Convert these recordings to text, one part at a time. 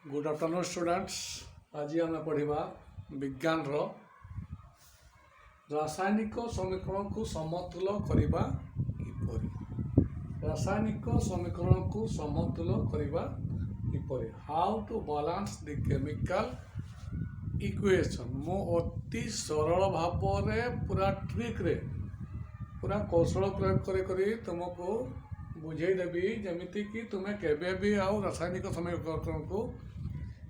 Good afternoon students. आज आम पढ़ा विज्ञान रासायनिक समीकरण को समतुल करने किपरि। रासायनिक समीकरण को समतुल करने किपरि, how to balance the chemical equation. मु अति सरल भाव में पूरा ट्रिक रे पूरा कौशल प्रयोग करी तुमको बुझेदेवी जमीती कि तुम्हें केबे भी आउ रासायनिक समीकरण को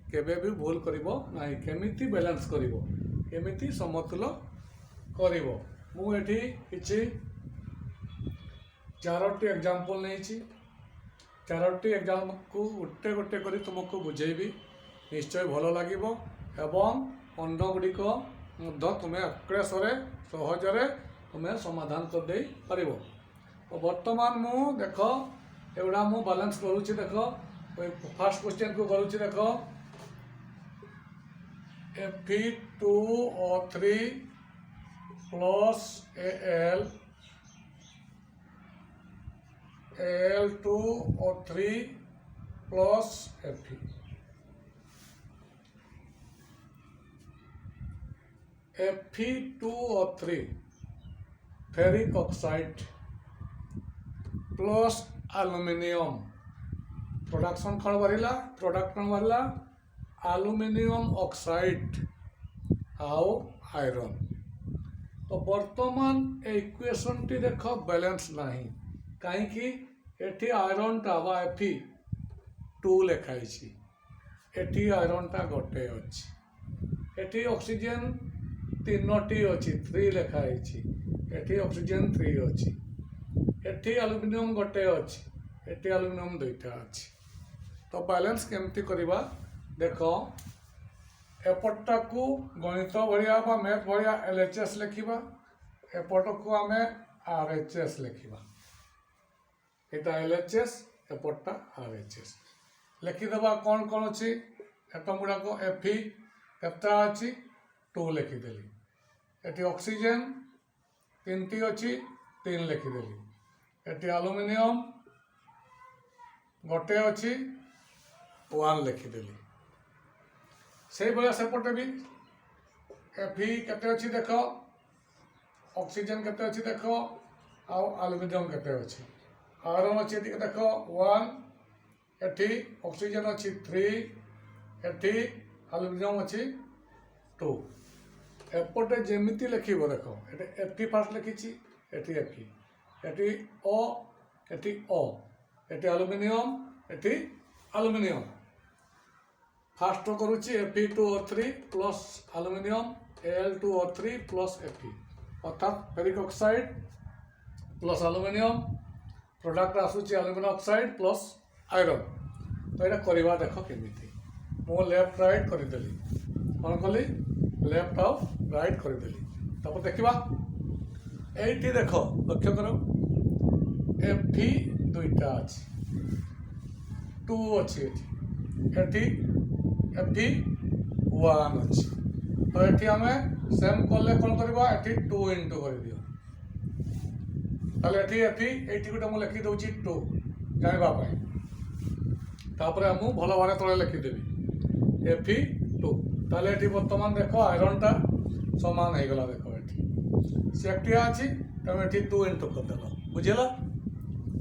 केबे भी भूल करिवो नाही, केमिति बैलेंस करिवो, केमिति समतुल करिवो। मु एठी किछि चारोटी एग्जांपल नेछि, चारोटी एग्जांपल को गोटे गोटे करी तुमको बुझेबी, निश्चय भल लागिवो एवं अन्य गुड़िक तुम्हें अक्लेशरे सहजरे तुम्हें समाधान कर दे पारिबो। तो वर्तमान मु देख एगुड़ा मु बैलेंस करूछि। देख फर्स्ट क्वेश्चन को करूछि। देख Fe2O3 plus Al Al2O3 plus Fe। Fe2O3 ferric oxide plus aluminium production कौन बढ़ला, प्रोडक्ट कौन बढ़ला एल्युमिनियम ऑक्साइड आउ आयरन। तो वर्तमान इक्वेशन टी देख बैलेंस नहीं कहीं एटी आयरन टा बा Fe2 लिखाई, एटी आयरन टा गोटे अच्छी, एटी ऑक्सीजन तीनोटी अच्छी 3 लिखाई, एटी ऑक्सीजन 3 अच्छी, एटी एल्युमिनियम गोटे अच्छी, एटी एल्युमिनियम 2टा अच्छी। तो बैलेंस केमती करवा देख एपटा को गणित भाया बा मैथ भाया LHS लिखा, एपट को आम RHS लिखा। यहाँ LHS एपटा RHS लिखिदेवा। कौन कौन अच्छी एटम गुड़ाक Fe केता अच्छी 2 लिखिदेली, एटी ऑक्सीजन 3टी अच्छी 3 लिखिदेली, एटी एल्युमिनियम गोटे अच्छी 1 लिखिदेली। से भाया सेपटे भी Fe केते अच्छी देख, ऑक्सीजन केते अच्छी देख, आउ एल्युमिनियम केते अच्छी, आयरन अच्छी देख 1, एटी ऑक्सीजन अच्छी 3, एटी एल्युमिनियम अच्छी 2। एपटे जेमिति लिखिबो देख ये Fe फास्ट लिखी, एटी Fe, एटी O, एटी O, एटी एल्युमिनियम, एटी एल्युमिनियम। फास्ट करुच्ची Fe2O3 plus aluminium Al2O3 plus Fe, अर्थात ferric oxide plus aluminium, product आसूची एल्युमिनियम ऑक्साइड प्लस आयरन। तो यहाँ करवा देख केमिति मु लेफ्ट राइट करदेली, कौन कली लेफ्ट आउ राइट करदेली। तापर देखा ये देख लक्ष्य कर Fe 2टा अच्छी 2 अच्छी, एटी Fe1 अच्छी। तो ये आम सेम कले कौन करवा 2 इंटू कर दियो, ताले Fe गोटे मुझे लिखिदे 2 जानापी। तापर मु भल भाव तले लिखिदेवी Fe2। ताले ये बर्तमान देख आयरन टा सामान हो गला। देख ये सेफ्टिया अच्छी तुम ये 2 इंटू करदेल, बुझेगा।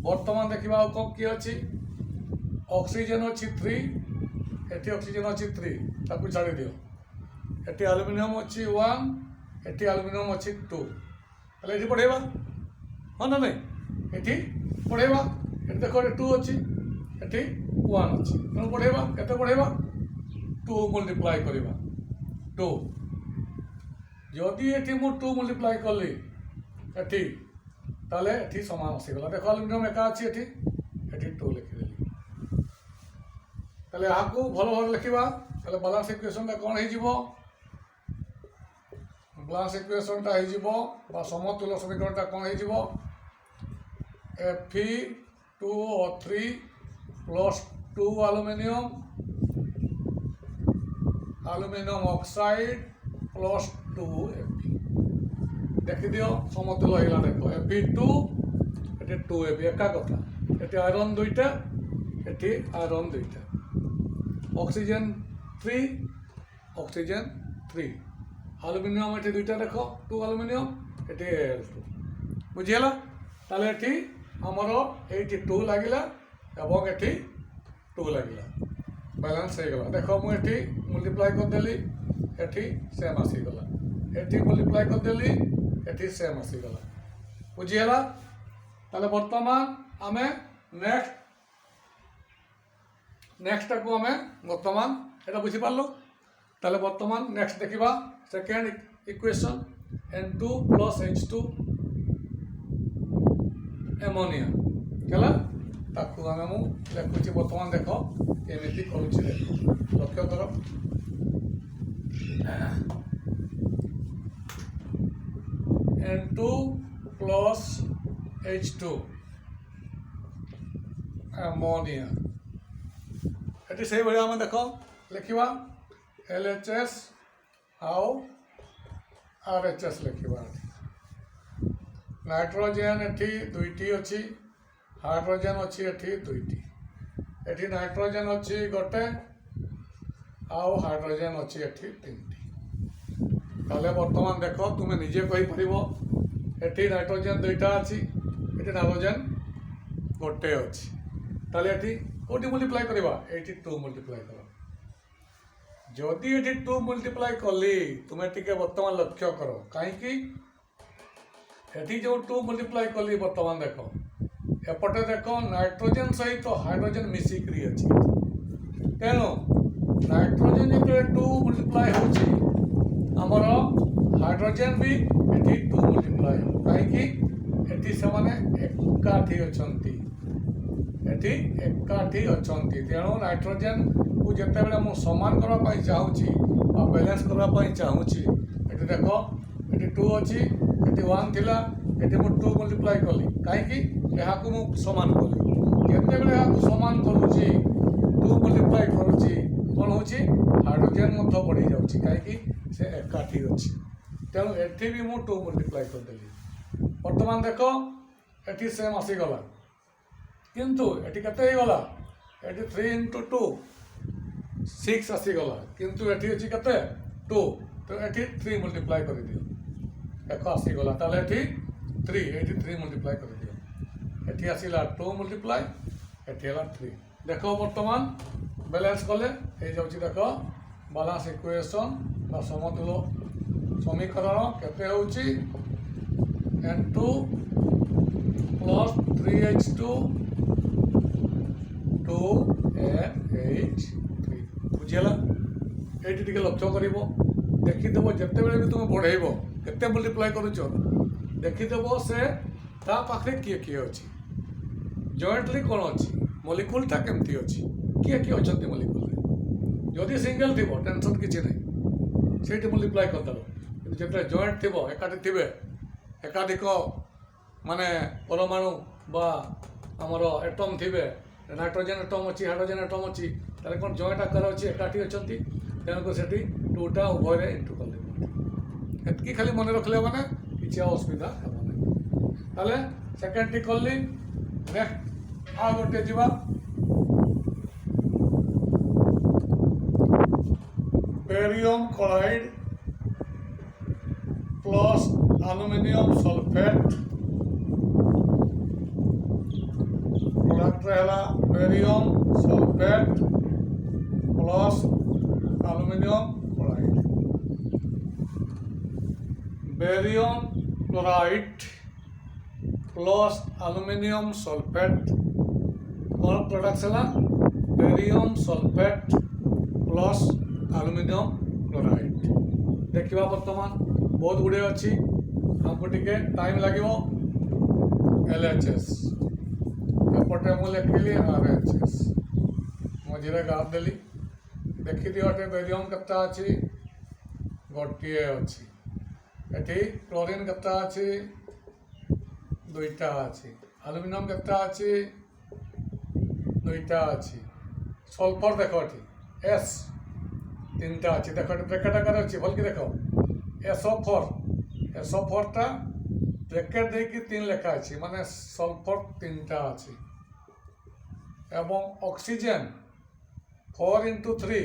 बर्तमान देखा किए अच्छी ऑक्सीजन अच्छी 3, एटी ऑक्सीजन अच्छी 3 ताकू छाड़ी दियो, एटी एल्युमिनियम अच्छी 1, एटी एल्युमिनियम अच्छी 2। ताले ये पढ़ेगा हाँ ना नहीं, ये पढ़ेगा ये देख 2 अच्छी, ये 1 अच्छी, तेणु पढ़ेगा केते पढ़ेगा 2 मल्टीप्लाई करवा 2। जदि ये मु 2 मल्टीप्लाई कली एटी ताले एटी समान आसीगला। देख एल्युमिनियम एका अच्छी, एटी 2 लिखिदेली। ताले यहाँ को भल भाव लिखा, ताले बैलेंस इक्वेशन कौन हो, बैलेंस इक्वेशन हो समतुल्य समीकरण कौन हो Fe2O3 plus 2 aluminium, aluminium oxide plus 2 Fe। देखी दियो समतुल्य होगा। देख Fe2 ये 2 Fe एका कथा, ये आयरन 2टा, ये आयरन 2टा। অক্সিজেন 3 অক্সিজেন 3 আলুমিনিয়াম এটি দুইটা দেখ 2 আলুমিনিয়াম এটি Al2 বুঝিগলা তাহলে এটি আমার এইটি 2 লাগিলা এবং এটি 2 লাগিলা ব্যালেন্স হয়ে গলা দেখ মু এটি মল্টিপ্লাই করদেলি এটি সেম আসিগলা এটি মল্টিপ্লাই করদেলি এটি সেম আসিগলা বুঝিগলা তাহলে বর্তমান আমি নেক্সটটাকে আমি বর্তমান এটা বুঝিপারল তাহলে বর্তমান নেক্সট দেখিবা second equation N2 plus H2 ammonia ହେଲା ତାକୁ ଆମେ ମୁଁ ଲେଖୁଛି ବର୍ତ୍ତମାନ ଦେଖ ଏମିତି କରୁଛି ଦେଖ ଲକ୍ଷ୍ୟ କର N2 plus H2 एमोनिया ଏଠି ସେଇଭଳି ଆମେ ଦେଖ ଲେଖିବା LHS ଆଉ RHS ଲେଖିବା नाइट्रोजेन एठी दुईटी अच्छी हाइड्रोजेन अच्छी एठी दुईटी एठी नाइट्रोजेन अच्छी गोटे आउ हाइड्रोजेन अच्छी एठी तीनटी ताले वर्तमान देख तुम्हें निजे कही परिबो एठी नाइट्रोजेन दुईटा अच्छी एठी नाइट्रोजेन गोटे अच्छी ताले एठी कोटी मल्टीप्लाई करबा एठी 2 मल्टीप्लाई कर जदि एठी 2 मल्टीप्लाई कली तुम्हें टिके वर्तमान लक्ष्य करो कहीं एटी जो 2 मल्टीप्लाई कली बर्तमान देख एपटे देख नाइट्रोजेन सहित तो हाइड्रोजेन मिसिकी अच्छी तेणु नाइट्रोजेन जो 2 मल्टीप्लाई होमर हाइड्रोजेन भी एटी 2 मल्टीप्लाई हो कहीं से एकाठी अच्छा तेणु नाइट्रोजेन को जिते बड़े मुझे सामान करने चाहूँगी बैलेंस करने चाहूँगी ये देख ये 2 अच्छी ये 1 थिला ये मुझे 2 मल्टीप्लाई कली कहीं सामान कली जिते बड़े सामान करुच्ची 2 मल्टीप्लाई करुच्ची कौन हो हाइड्रोजेन बढ़ी जाऊँगी कहीं से एकाठी अच्छी तेणु एटी भी मुझे 2 मल्टीप्लाई करदेली बर्तमान देख ये सेम आसीगला किंतु ये केगला ये 3 into 2 6 आसीगला किंतु ये अच्छी के 2 तो ये 3 मल्टीप्लाई कर दियो देख आसीगला ताले ये 3 मल्टीप्लाई कर दियो ये आसला 2 मल्टीप्लाई ये 3 देख बर्तमान बैलेंस कले हो देख बालांस इक्वेशन समतुल्य समीकरण केते होउची N2 plus 3H2 2NH3 बुझीगला ये लक्ष्य कर देखीदेव जिते बड़े भी तुम बढ़ेब केते मल्टीप्लाई करुच देखीदेव से ता पाखे किए किए अच्छी जॉइंटली कौन अच्छी मलिक्यूलटा केमती अच्छी किए किए अच्छा मलिक्यूल जदि सिंगल थी टेंशन किसी ना से मल्टीप्लाई करदेव जिते जॉइंट थी एकाठी थे एकाधिक माने परमाणु बा आमर एटम थे नाइट्रोजेन एटम अच्छी हाइड्रोजेन एटम अच्छी ताले कौन जॉइंट आकार अच्छी एकाठी अच्छा तेणुक से 2टा उभय इंटू कर एतकी खाली मन रखले मैंने किसी असुविधा हेल्ले सेकेंड टी कली नेक्स्ट आ गोटे जीवा barium chloride plus aluminium sulphate product रहा barium sulphate plus aluminium chloride barium chloride plus aluminium sulphate कौन प्रोडक्ट है barium sulphate plus aluminium chloride देखा बर्तमान बहुत गुड़े अच्छी हमको टिके टाइम लगे LHS एपटे मुझे लिखिली RHS मझे गाप देली देखी दिए बेरियम केता अच्छी गोटे अच्छी एटी क्लोरीन केता अच्छी 2टा अच्छी एल्युमिनियम केता अच्छी 2टा अच्छी सल्फर देख S 3टा अच्छी देख ब्रेकेट आकार अच्छी भल की देख SO4 टा ब्रेकेट दे कि 3 लेखा अच्छी माने सल्फर 3टा अच्छी एवं ऑक्सीजन 4 into 3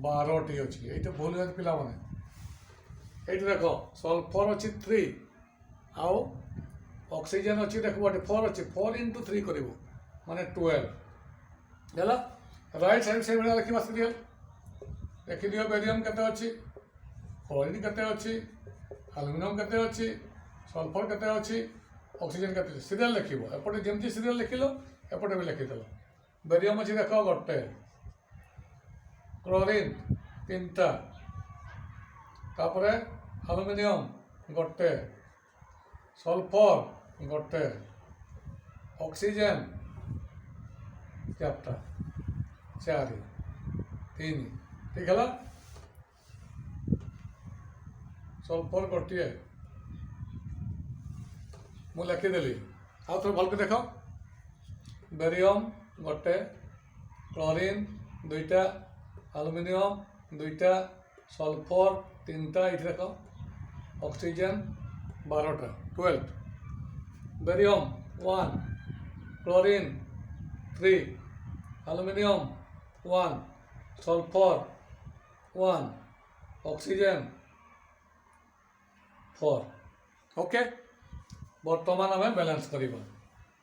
12टी अच्छी ये भूल जाती पिला माने ये देख सल्फर अच्छी 3 आउ ऑक्सीजन अच्छी देख 4 अच्छी 4 into 3 कर माने 12 है राइट साइड से भाई लिखा सीरियल देखी दियो बेरियम केते अच्छी क्लोरीन केते अच्छी एल्युमिनियम केते अच्छी सल्फर केते अच्छी ऑक्सीजन केते सीरियल लिखिबो एपटे जेमती सीरियल लिखिलो एपटे भी लिखिदेल बेरियम अच्छी देख गोटे क्लोरीन 3टा तापरे एल्युमिनियम गोटे सल्फर गोटे ऑक्सीजन 4टा 4 3 ठीक है सल्फर गोटे मु लिखिदेली आउ थे भल देख बेरियम गोटे क्लोरीन 2टा एल्युमिनियम 2टा सल्फर 3टा ये देख ऑक्सीजन 12टा 12 barium 1 chlorine 3 aluminium 1 sulphur 1 oxygen 4 okay बर्तमान आम बैलेंस करवा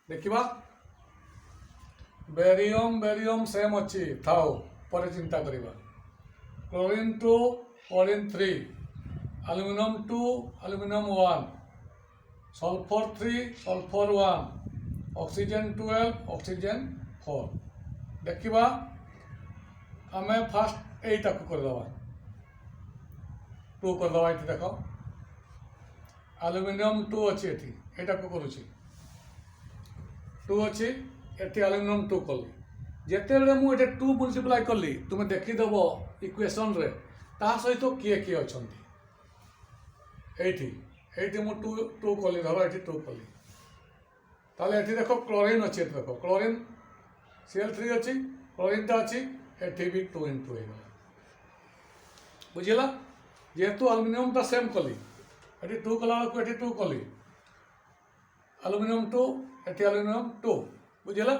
देखा बेरियम बेरियम सेम अच्छी थाओ पर चिंता करवा chlorine 2 chlorine 3 aluminium 2 aluminium 1 sulphur 3 sulphur 1 oxygen 12 oxygen 4 देखा आम फास्ट यहीटा को करदे 2 करदे ये देख एल्युमिनियम 2 अच्छी ये यहाँ को करुच्ची 2 अच्छी ये एल्युमिनियम 2 कली जिते बड़े मुझे 2 मल्टीप्लाई कली तुम्हें देखीदेव इक्वेशन रे ता सहित किए किए अच्छा ये मुझे 2 कली धर ये 2 कली ताले ये देख क्लोरीन अच्छी देख क्लोरीन Cl3 अच्छी क्लोरीन टा अच्छी ये भी 2 into हो बुझेगा जेहेतु एल्युमिनियम टा सेम कली ये 2 कला को ये 2 कली एल्युमिनियम 2 ये एल्युमिनियम 2 बुझेगा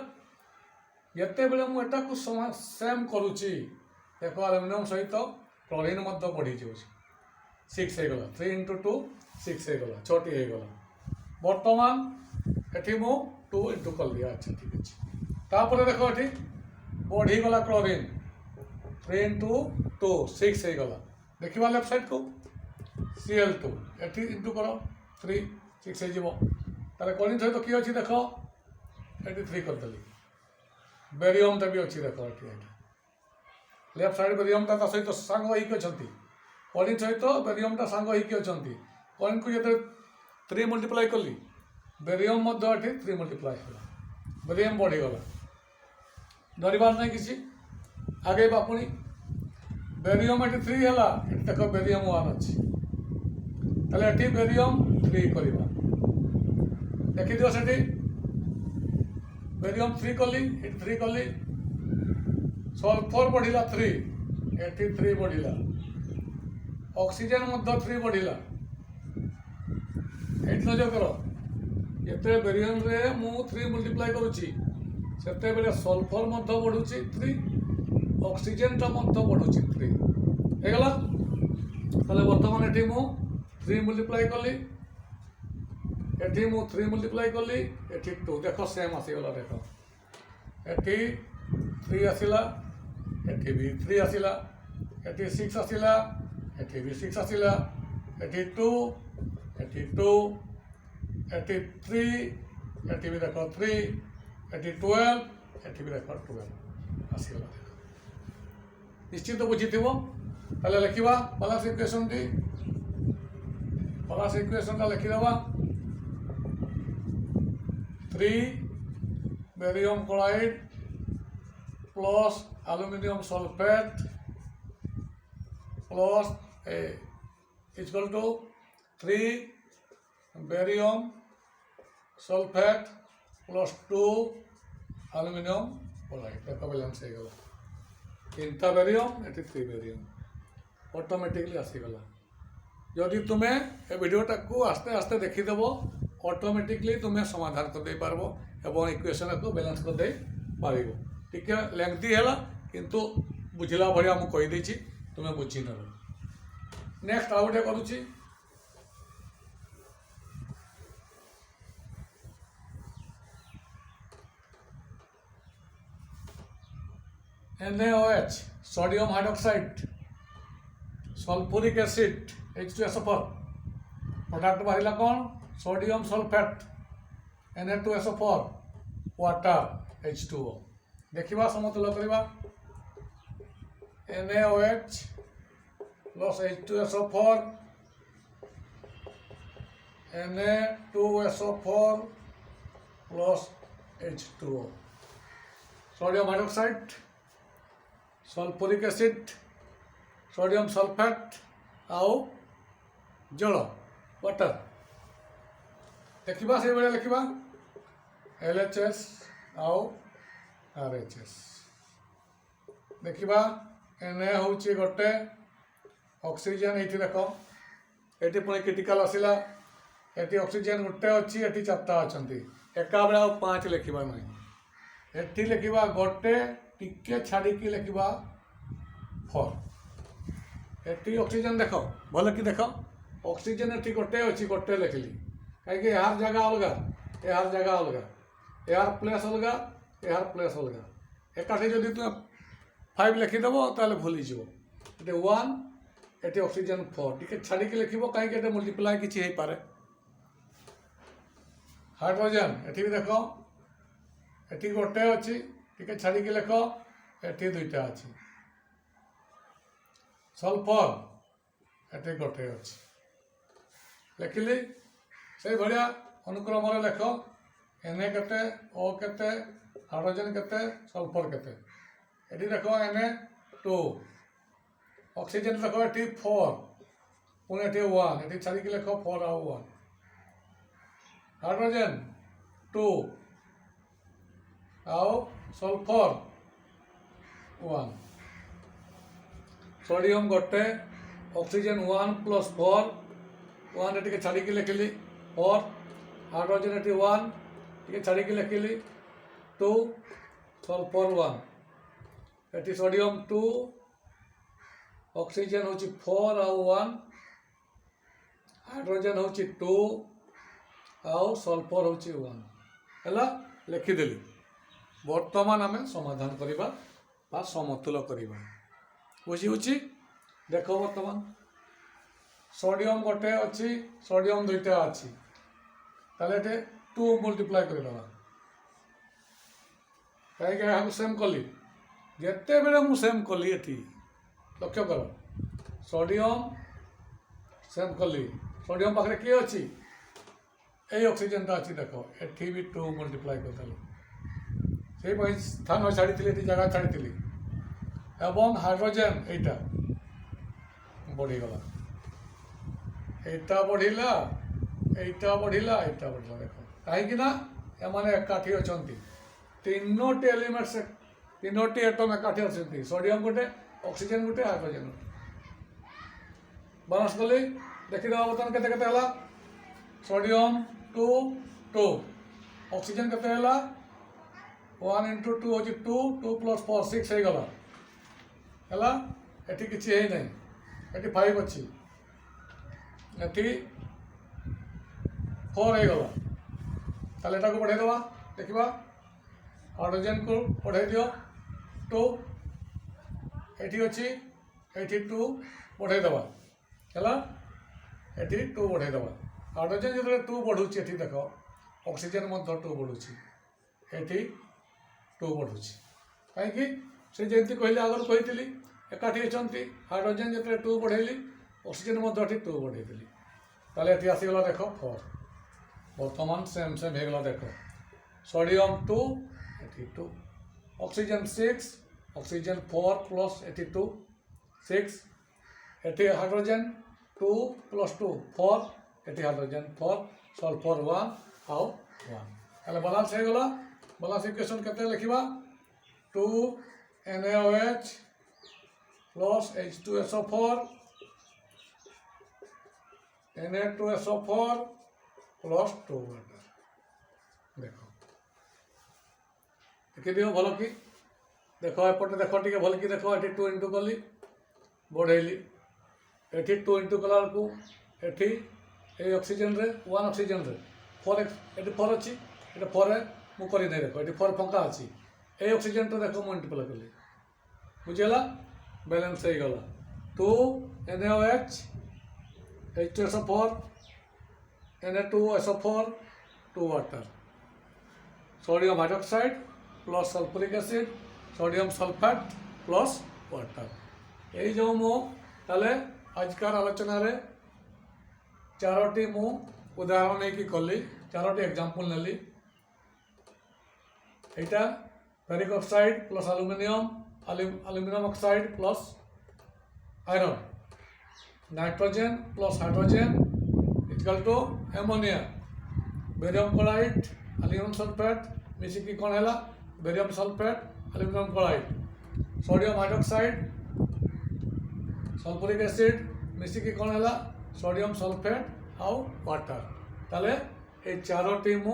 जिते बड़े मुझे को सेम करुच्ची देख एल्युमिनियम सहित क्लोरीन बढ़ी जाऊँगी 6 हो गला 3 into 2 6 हो गला 6टी हो गला बर्तमान ये मु 2 into कली अच्छा ठीक अच्छे तापर देख ये बढ़ीगला क्लोरीन 3 into 2 6 हो गला देखा लेफ्ट साइड को Cl2 ये इंटू कर 3 6 हो क्लोरीन सहित किए अच्छी देख ये 3 करदेली बेरियम टा भी अच्छी देख ये लेफ्ट साइड बेरियम टा सहित सांग अच्छा क्लोरीन सहित बेरियम टा सांग अच्छा क्लोरीन को जो 3 मल्टीप्लाई कली बेरियम 3 मल्टीप्लाई है बेरियम बढ़ीगला डरबार नहीं किसी आगे बापुणी बेरियम ये 3 है देख बेरियम 1 अच्छी ताले ये बेरियम 3 करवा देखीदिव से बेरियम 3 कली ये 3 कली सल्फर बढ़िला 3 ये 3 बढ़िला ऑक्सीजन 3 बढ़िला ये नजर कर जिते बेरियम रे मु 3 मल्टीप्लाई करुच्ची सेते बेले सल्फर बढ़ुची 3 ऑक्सीजन टा बढ़ुची 3 होगला ताले वर्तमान ये मु 3 मल्टीप्लाई कली ये मु 3 मल्टीप्लाई कली ये 2 देख सेम आसीगला देख ये 3 आसला ये भी 3 आसला ये 6 आसला ये भी 6 आसला ये 2 ये 2 ये 3 ये भी देख 3 ये 12 ये भी देख 12 आसगला निश्चित बुझी ताले लिखा बालांस इक्वेशन टी बालांस इक्वेशन टा लिखिदेवा 3 barium chloride plus aluminium sulphate plus equal to 3 barium sulphate plus 2 aluminium chloride देख बैलेंस हो गला 3टा बेरियम ये 3 बेरियम ऑटोमेटिकली आसीगला जदि तुम्हें ए वीडियोटा को आस्ते आस्ते देखीदेव ऑटोमेटिकली तुम्हें समाधान कर दे पारबो एवं इक्वेशन को बैलेंस कर दे पारिबो ठीक है लेंथी है किंतु बुझला भाया मुझे कहीदे तुम्हें बुझी नेब नेक्स्ट आउ गोटे करुच्ची NaOH sodium hydroxide sulphuric acid H2SO4 product बाहर कौन sodium sulphate Na2SO4 water H2O देखा समतुल्य करवा NaOH plus H2SO4 Na2SO4 plus H2O sodium hydroxide sulphuric acid sodium sulphate आउ जल वाटर देखा से भाया लिखा LHS आउ RHS देखा Na हूँ गोटे ऑक्सीजन ये देख ये पुणी क्रिटिकल आसला ये ऑक्सीजन गोटे अच्छी ये चार्टा अच्छा एका बेला 5 लिखा ना ये लिखा गोटे टिके छाड़ी लिखा 4 ये ऑक्सीजन देख भल कि देख ऑक्सीजन ये गोटे अच्छी गोटे लिखली कहीं यार जगह अलग यार जगह अलग यार प्लेस अलग यार प्लेस अलग एकाठी जदि तुम 5 लिखिदेव ताले भूलीज ये 1 ये ऑक्सीजन 4 टिके छाड़ी लिख कहीं मल्टीप्लाय किसी हो पारे हाइड्रोजन ये भी देख ये गोटे अच्छी टिके छाड़ी लिख ये 2टा अच्छी सल्फर ये गोटे अच्छी लिखिली से भाया अनुक्रम लेख Na केते O केते हाइड्रोजन केते सल्फर केते ये देख Na2 ऑक्सीजन देख ये 4 पुणे ये 1 ये छाड़ी लिख 4 आउ 1 हाइड्रोजन 2 आउ सल्फर 1 सोडियम गोटे ऑक्सीजन 1 प्लस 4 1 ये छाड़ी लिखिली 4 हाइड्रोजन ये 1 ये छाड़ी लिखिली 2 सल्फर 1 ये सोडियम 2 ऑक्सीजन हूँ 4 आउ 1 हाइड्रोजन हूँ 2 आउ सल्फर हूँ 1 है लिखिदेली बर्तमान आम समाधान करवा समतुल करवा बुझी देख बर्तमान सोडियम गोटे अच्छी सोडियम 2टा अच्छी ताले 2 मल्टीप्लाय कर कहीं सेम कली जिते बेले मु सेम कली ये लक्ष्य कर सोडियम सेम कली सोडियम पाखे किए अच्छी ये ऑक्सीजन अच्छी देख ये भी 2 मल्टीप्लाय कर स्थान छाड़ी जगह छाड़ी एवं हाइड्रोजन यहाँ बढ़ीगला यहाँ बढ़ला यहाँ बढ़ला यहाँ बढ़ला देख कहीं एम एकाठी अच्छा 3टी एलिमेंट्स 3टी एटम एकाठी अच्छा सोडियम गोटे ऑक्सीजन गोटे हाइड्रोजन गोटे बालांस कली देखीद बर्तमान केते सोडियम 2 2 ऑक्सीजन केते 1 into 2 हूँ 2 2 plus 4 6 हो गला है किसी है नहीं ये 5 अच्छी ये 4 हो गला ताले को बढ़ाई दवा देखा हाइड्रोजन को बढ़ाई दियो 2 ये अच्छी ये 2 बढ़ाई दवा है ये 2 बढ़ाई दवा हाइड्रोजन जो 2 बढ़ुची ये देख ऑक्सीजन 2 बढ़ुची ये 2 बढ़ुची कहीं से जमी कहली आगर कही एकाठी अच्छा हाइड्रोजन जो 2 बढ़ेली ऑक्सीजन 2 बढ़ेली ताले ये आसीगला देख 4 बर्तमान सेम सेम होगला देख सोडियम 2 ये 2 ऑक्सीजन 6 ऑक्सीजन 4 प्लस ये 2 6 ये हाइड्रोजन 2 प्लस 2 4 ये हाइड्रोजन 4 सल्फर 1 आउ 1 बालांस होगला बालांस इक्वेशन केते लिखा 2 NaOH plus H2SO4 Na2SO4 plus 2 water देख देखिए भल कि देख एपटे देख टे भलि देख ये 2 इंटू कली बढ़ेली ये 2 इंटू कला को ये ऑक्सीजन रे 1 ऑक्सीजन रे 4 ये 4 अच्छी ये 4 मु करी नहीं देख ये 4 फंका अच्छी ये ऑक्सीजन तो देखो मल्टीप्लाई कली बुझेगा बैलेंस हो गला 2 NaOH H2SO4 Na2SO4 2 water sodium hydroxide plus sulphuric acid sodium sulphate plus water यही जो मु ताले आजकार आलोचना रे चारोटी मु उदाहरण नहीं कि कली चारोटी एग्जांपल नेली एटा ferric oxide plus aluminium oxide plus iron nitrogen plus hydrogen equal to ammonia barium chloride aluminium sulphate मिसिकी कौन है barium sulphate aluminium chloride sodium hydroxide sulphuric acid मिसिकी कौन है सोडियम सल्फेट आउ वाटर ताले ये चारोटी मु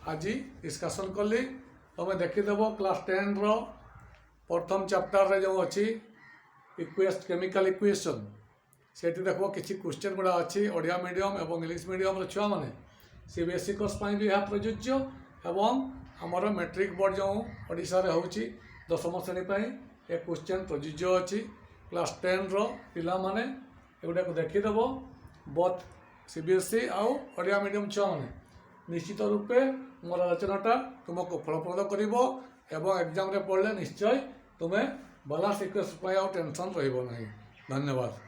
आज डिस्कसन कली तुम देखीदेव क्लास 10 रो प्रथम चैप्टर रे जो अच्छी केमिकल इक्वेशन से देख किसी क्वेश्चन गुड़ा अच्छी ओडिया मीडियम और इंग्लिश मीडियम छुआ मैंने सीबीएसई कोर्स भी यह प्रযোज्य एवं आमर मैट्रिक बोर्ड जो ओडिशा रे होची 10वीं श्रेणी ये क्वेश्चन प्रযোज्य अच्छी क्लास 10 रो पिला माने एगुड़ा को देखीदेव बोथ सीबीएसई आउ ओडिया मीडियम छुआ मैंने निश्चित रूपे मोर आलोचनाटा तुमको फलप्रद करिवो एवं एग्जाम रे पढ़ले निश्चय तुम्हें भला सिक्वेन्स आउ टेंशन रहिबो नहीं। धन्यवाद।